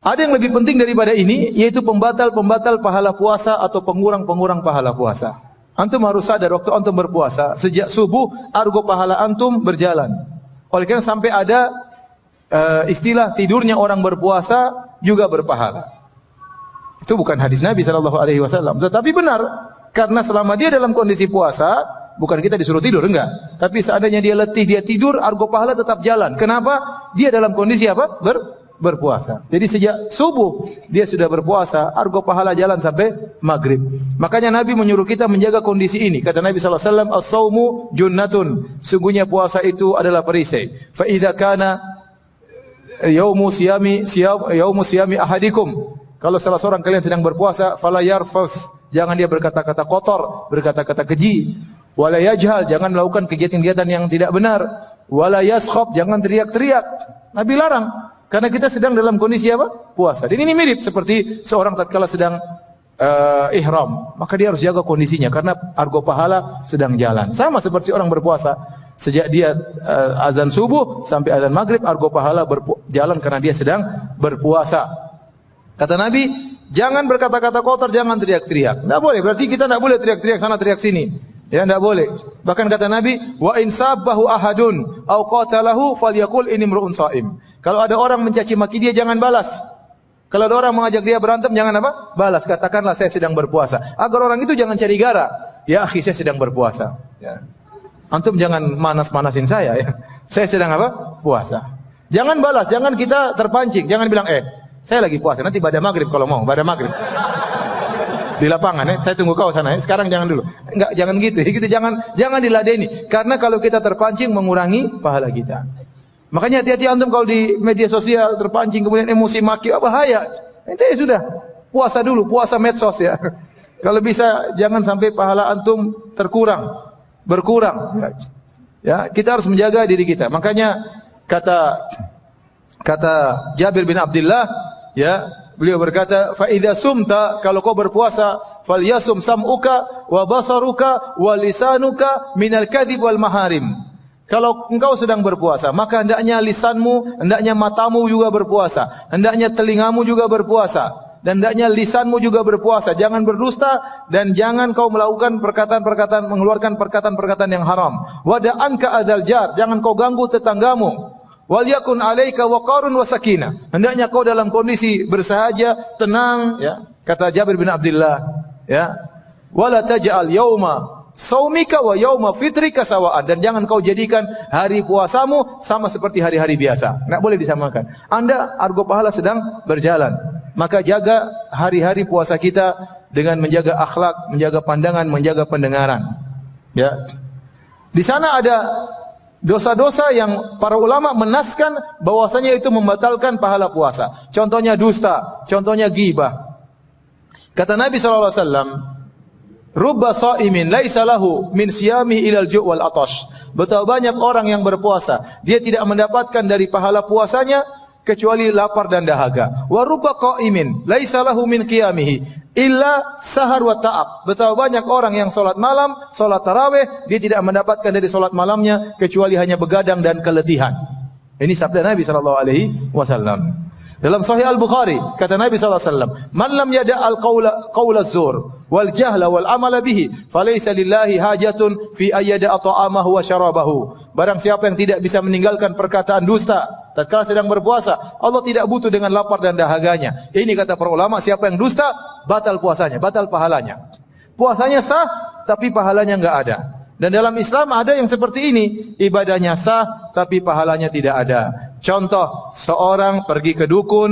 Ada yang lebih penting daripada ini, yaitu pembatal-pembatal pahala puasa atau pengurang-pengurang pahala puasa. Antum harus sadar waktu antum berpuasa, sejak subuh argo pahala antum berjalan. Oleh karena sampai ada istilah tidurnya orang berpuasa juga berpahala. Itu bukan hadis Nabi SAW, tetapi benar. Karena selama dia dalam kondisi puasa, bukan kita disuruh tidur, enggak. Tapi seandainya dia letih, dia tidur, argo pahala tetap jalan. Kenapa? Dia dalam kondisi apa? Berpuasa. Jadi sejak subuh dia sudah berpuasa, argo pahala jalan sampai maghrib. Makanya Nabi menyuruh kita menjaga kondisi ini. Kata Nabi SAW, as-sawmu junnatun. Sungguhnya puasa itu adalah perisai. Fa idza kana yaumu siyami ahadikum. Kalau salah seorang kalian sedang berpuasa, fala yarfas. Jangan dia berkata-kata kotor, berkata-kata keji. Wala yajhal, jangan melakukan kegiatan-kegiatan yang tidak benar. Wala yaskhab, jangan teriak-teriak. Nabi larang. Karena kita sedang dalam kondisi apa? Puasa. Dan ini mirip seperti seorang tatkala sedang ihram, maka dia harus jaga kondisinya karena argo pahala sedang jalan. Sama seperti orang berpuasa. Sejak dia azan subuh sampai azan maghrib, argo pahala jalan karena dia sedang berpuasa. Kata Nabi, jangan berkata-kata kotor, jangan teriak-teriak. Tidak boleh. Berarti kita tidak boleh teriak-teriak sana, teriak sini. Ya, tidak boleh. Bahkan kata Nabi, wa in sabbahu ahadun au qatalahu falyaqul inni imru'un shaim. Kalau ada orang mencaci maki dia, jangan balas. Kalau ada orang mengajak dia berantem, jangan apa? Balas. Katakanlah saya sedang berpuasa. Agar orang itu jangan cari gara. Ya akhi, saya sedang berpuasa. Ya. Antum jangan manas-manasin saya. Ya. Saya sedang apa? Puasa. Jangan balas. Jangan kita terpancing. Jangan bilang, saya lagi puasa. Nanti pada maghrib kalau mau. Pada maghrib. Di lapangan, saya tunggu kau sana. Sekarang jangan dulu. Enggak, jangan gitu. Gitu jangan diladeni. Karena kalau kita terpancing mengurangi pahala kita. Makanya hati-hati antum kalau di media sosial terpancing kemudian emosi maki, bahaya. Ente sudah puasa dulu, puasa medsos ya. Kalau bisa jangan sampai pahala antum berkurang. Ya, kita harus menjaga diri kita. Makanya kata Jabir bin Abdullah, ya, beliau berkata, fa idza sumta, kalau kau berpuasa, falyasum sam'uka wa basaruka wa lisanuka minal kadzib wal maharim. Kalau engkau sedang berpuasa, maka hendaknya lisanmu, hendaknya matamu juga berpuasa, hendaknya telingamu juga berpuasa, dan hendaknya lisanmu juga berpuasa. Jangan berdusta dan jangan kau melakukan perkataan-perkataan, mengeluarkan perkataan-perkataan yang haram. Wada anka adzal jar, jangan kau ganggu tetanggamu. Wal yakun 'alaika waqarun wa sakinah. Hendaknya kau dalam kondisi bersahaja, tenang, ya. Kata Jabir bin Abdullah, ya. Wala taj'al yauma saumika wa yauma fitrika sawaan, dan jangan kau jadikan hari puasamu sama seperti hari-hari biasa. Enggak boleh disamakan. Anda argo pahala sedang berjalan. Maka jaga hari-hari puasa kita dengan menjaga akhlak, menjaga pandangan, menjaga pendengaran. Ya. Di sana ada dosa-dosa yang para ulama menaskan bahwasanya itu membatalkan pahala puasa. Contohnya dusta, contohnya ghibah. Kata Nabi sallallahu alaihi wasallam, rubba shaimin laisa lahu min siyami ilal ju' wal atash. Betapa banyak orang yang berpuasa, dia tidak mendapatkan dari pahala puasanya kecuali lapar dan dahaga. Wa rubba qaimin laisa lahu min qiyamihi illa sahar wa ta'ab. Betapa banyak orang yang salat malam, salat tarawih, dia tidak mendapatkan dari salat malamnya kecuali hanya begadang dan keletihan. Ini sabda Nabi sallallahu alaihi wasallam. Dalam Sahih Al-Bukhari, kata Nabi SAW, man lam yada'al qawla az-zur wal jahla wal amala bihi falaysa lillahi hajatun fi ayyada'a ta'amahu wa syarabahu. Barang siapa yang tidak bisa meninggalkan perkataan dusta tatkala sedang berpuasa, Allah tidak butuh dengan lapar dan dahaganya. Ini kata para ulama, siapa yang dusta, batal puasanya, batal pahalanya. Puasanya sah, tapi pahalanya enggak ada. Dan dalam Islam ada yang seperti ini, ibadahnya sah tapi pahalanya tidak ada. Contoh, seorang pergi ke dukun,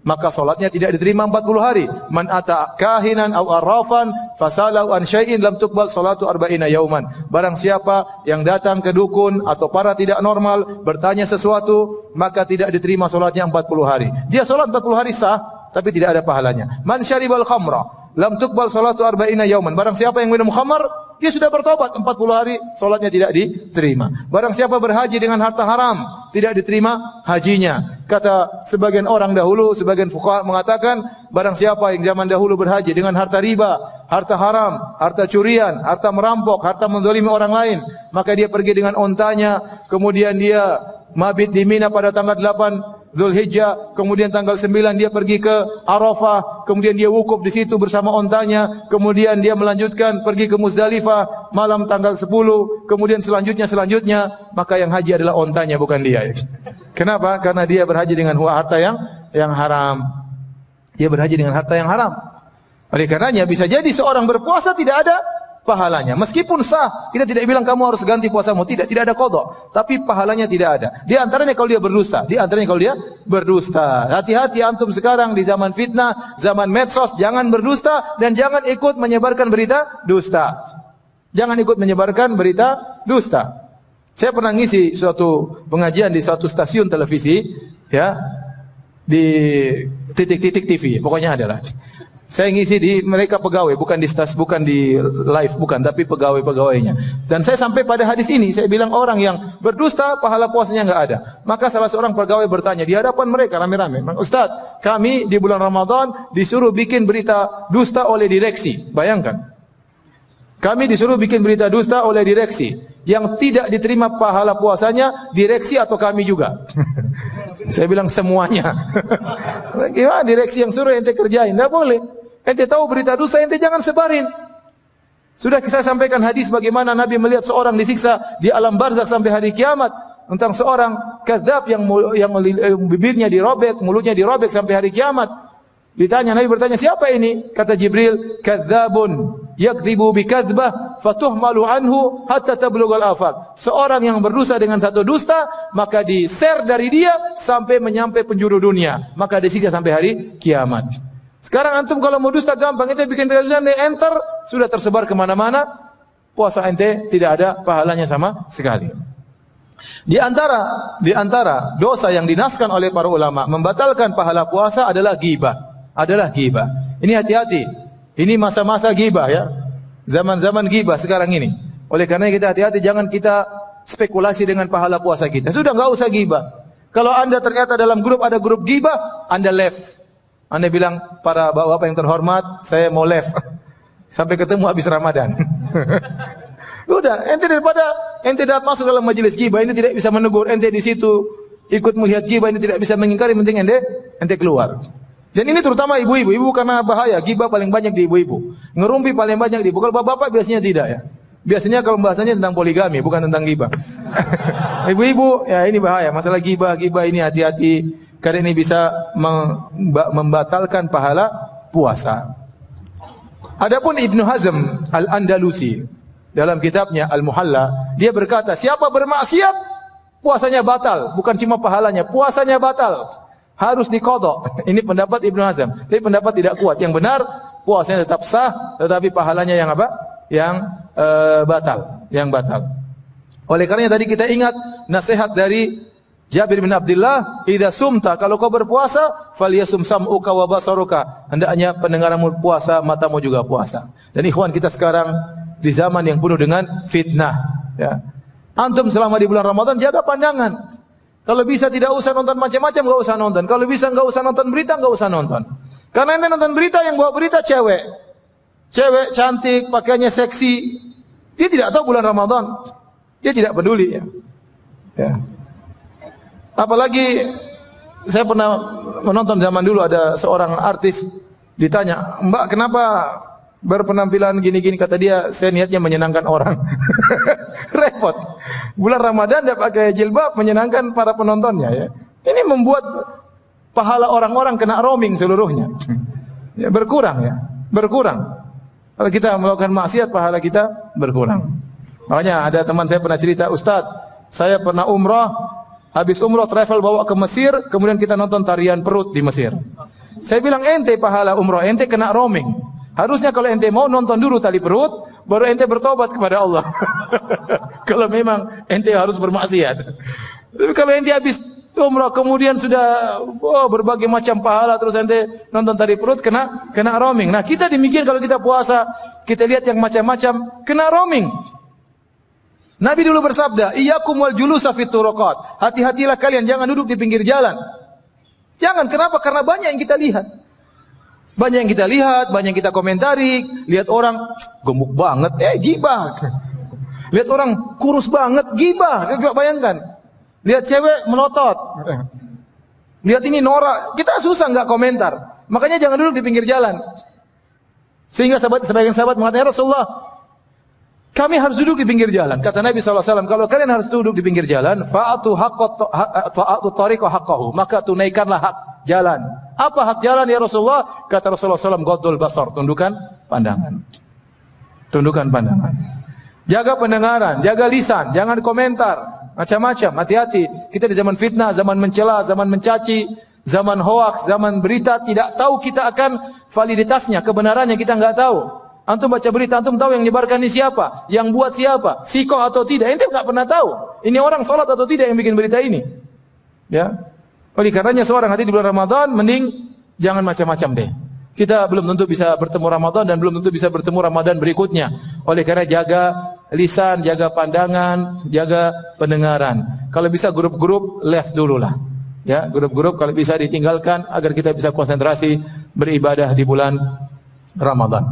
maka solatnya tidak diterima 40 hari. Man ata kahinan aw arrafan fasalau an syai'in lam tuqbal salatu arba'ina yauman. Barang siapa yang datang ke dukun atau para tidak normal bertanya sesuatu, maka tidak diterima solatnya 40 hari. Dia solat 40 hari sah, tapi tidak ada pahalanya. Man syaribal khamra lam tuqbal salatu arba'ina yauman. Barang siapa yang minum khamar, dia sudah bertobat 40 hari, solatnya tidak diterima. Barang siapa berhaji dengan harta haram, tidak diterima hajinya. Kata sebagian orang dahulu, sebagian fuqaha mengatakan, barang siapa yang zaman dahulu berhaji dengan harta riba, harta haram, harta curian, harta merampok, harta menzalimi orang lain, maka dia pergi dengan ontanya, kemudian dia mabit di Mina pada tanggal 8 Zulhijjah, kemudian tanggal 9 dia pergi ke Arafah, kemudian dia wukuf di situ bersama ontanya, kemudian dia melanjutkan pergi ke Muzdalifah malam tanggal 10, kemudian selanjutnya, maka yang haji adalah ontanya bukan dia. Kenapa? Karena dia berhaji dengan harta yang haram. Dia berhaji dengan harta yang haram. Oleh karenanya bisa jadi seorang berpuasa tidak ada pahalanya. Meskipun sah, kita tidak bilang kamu harus ganti puasamu, tidak ada qadha, tapi pahalanya tidak ada. Di antaranya kalau dia berdusta. Hati-hati antum sekarang di zaman fitnah, zaman medsos, jangan berdusta dan jangan ikut menyebarkan berita dusta. Jangan ikut menyebarkan berita dusta. Saya pernah ngisi suatu pengajian di suatu stasiun televisi, ya, di titik-titik TV, pokoknya adalah. Saya ngisi di mereka pegawai, bukan di live, bukan, tapi pegawai-pegawainya. Dan saya sampai pada hadis ini, saya bilang orang yang berdusta pahala puasanya enggak ada. Maka salah seorang pegawai bertanya di hadapan mereka rame-rame, "Ustaz, kami di bulan Ramadan disuruh bikin berita dusta oleh direksi." Bayangkan. Kami disuruh bikin berita dusta oleh direksi. Yang tidak diterima pahala puasanya direksi atau kami juga. Saya bilang semuanya. Gimana direksi yang suruh ente kerjain? Tidak boleh. Ente tahu berita dusta, ente jangan sebarin. Sudah saya sampaikan hadis bagaimana Nabi melihat seorang disiksa di alam barzakh sampai hari kiamat. Tentang seorang kadzab yang bibirnya dirobek, mulutnya dirobek sampai hari kiamat. Ditanya, Nabi bertanya, siapa ini? Kata Jibril, kadzabun yakdzibu bikadzbah fatuhmalu anhu hatta tablughal afaq. Seorang yang berdusta dengan satu dusta, maka di-share dari dia sampai menyampai penjuru dunia, maka disiksa sampai hari kiamat. Sekarang antum kalau mau dusta gampang, ente bikin berita dusta, enter, sudah tersebar kemana-mana, puasa ente tidak ada pahalanya sama sekali. Di antara dosa yang dinaskan oleh para ulama membatalkan pahala puasa adalah ghibah. Ini hati-hati. Ini masa-masa ghibah ya. Zaman-zaman ghibah sekarang ini. Oleh karena kita hati-hati, jangan kita spekulasi dengan pahala puasa kita. Sudah enggak usah ghibah. Kalau Anda ternyata dalam grup ada grup ghibah, Anda left. Anda bilang, para bapak-bapak yang terhormat, saya mau left. Sampai ketemu habis Ramadan. Udah, ente daripada ente dapat masuk dalam majelis ghibah, ente tidak bisa menegur, ente di situ ikut melihat ghibah, ente tidak bisa mengingkari, penting ente keluar. Dan ini terutama ibu-ibu, ibu karena bahaya, ghibah paling banyak di ibu-ibu. Ngerumpi paling banyak di ibu. Kalau bapak-bapak biasanya tidak ya. Biasanya kalau bahasanya tentang poligami, bukan tentang ghibah. Ibu-ibu, ya ini bahaya. Masalah ghibah ini hati-hati. Karena ini bisa membatalkan pahala puasa. Adapun Ibnu Hazm Al-Andalusi dalam kitabnya Al-Muhalla, dia berkata, siapa bermaksiat puasanya batal, bukan cuma pahalanya, puasanya batal. Harus diqadha. Ini pendapat Ibnu Hazm. Tapi pendapat tidak kuat. Yang benar puasanya tetap sah, tetapi pahalanya yang apa? Yang batal. Oleh karenanya tadi kita ingat nasihat dari Jabir bin Abdullah, "Idza sumta," kalau kau berpuasa, falyasum sam'uka wa basaruka. Hendaknya pendengaranmu puasa, matamu juga puasa. Dan ikhwan, kita sekarang di zaman yang penuh dengan fitnah, ya. Antum selama di bulan Ramadan jaga pandangan. Kalau bisa tidak usah nonton macam-macam, enggak usah nonton. Kalau bisa enggak usah nonton berita, enggak usah nonton. Karena ente nonton berita, yang bawa berita cewek. Cewek cantik, pakaiannya seksi. Dia tidak tahu bulan Ramadan. Dia tidak peduli ya. Ya. Apalagi saya pernah menonton zaman dulu ada seorang artis ditanya, "Mbak, kenapa berpenampilan gini-gini?" Kata dia, "Saya niatnya menyenangkan orang." Repot. Bulan Ramadan dia pakai jilbab menyenangkan para penontonnya ya. Ini membuat pahala orang-orang kena roaming seluruhnya. Ya, berkurang. Kalau kita melakukan maksiat, pahala kita berkurang. Makanya ada teman saya pernah cerita, "Ustaz, saya pernah umrah, habis umrah travel bawa ke Mesir, kemudian kita nonton tarian perut di Mesir." Saya bilang, ente pahala umrah, ente kena roaming. Harusnya kalau ente mau nonton dulu tali perut, baru ente bertobat kepada Allah. Kalau memang ente harus bermaksiat. Tapi kalau ente habis umrah kemudian sudah berbagai macam pahala, terus ente nonton tali perut, kena roaming. Nah kita demikian kalau kita puasa, kita lihat yang macam-macam, kena roaming. Nabi dulu bersabda, "Iyyakum wal julusa fit turuqat." Hati-hatilah kalian, jangan duduk di pinggir jalan. Jangan, kenapa? Karena banyak yang kita lihat. Banyak yang kita komentari, lihat orang gemuk banget, ghibah. Lihat orang kurus banget, ghibah. Coba bayangkan. Lihat cewek melotot. Lihat ini norak, kita susah enggak komentar. Makanya jangan duduk di pinggir jalan. Sehingga sebagian sahabat mengatakan, "Ya Rasulullah, kami harus duduk di pinggir jalan." Kata Nabi SAW, kalau kalian harus duduk di pinggir jalan, fa'atu tariqa haqqahu, maka tunaikanlah hak jalan. Apa hak jalan ya Rasulullah? Kata Rasulullah SAW, ghaddul basar, tundukkan pandangan. Tundukkan pandangan. Jaga pendengaran, jaga lisan, jangan komentar, macam-macam, hati-hati. Kita di zaman fitnah, zaman mencela, zaman mencaci, zaman hoaks, zaman berita, tidak tahu kita akan validitasnya, kebenarannya kita enggak tahu. Antum baca berita, antum tahu yang menyebarkan ini siapa, yang buat siapa, sikoh atau tidak, ente enggak pernah tahu. Ini orang salat atau tidak yang bikin berita ini. Ya. Oleh karenanya seorang hati di bulan Ramadan mending jangan macam-macam deh. Kita belum tentu bisa bertemu Ramadan dan belum tentu bisa bertemu Ramadan berikutnya. Oleh karena jaga lisan, jaga pandangan, jaga pendengaran. Kalau bisa grup-grup left dulu lah. Ya, grup-grup kalau bisa ditinggalkan agar kita bisa konsentrasi beribadah di bulan Ramadan.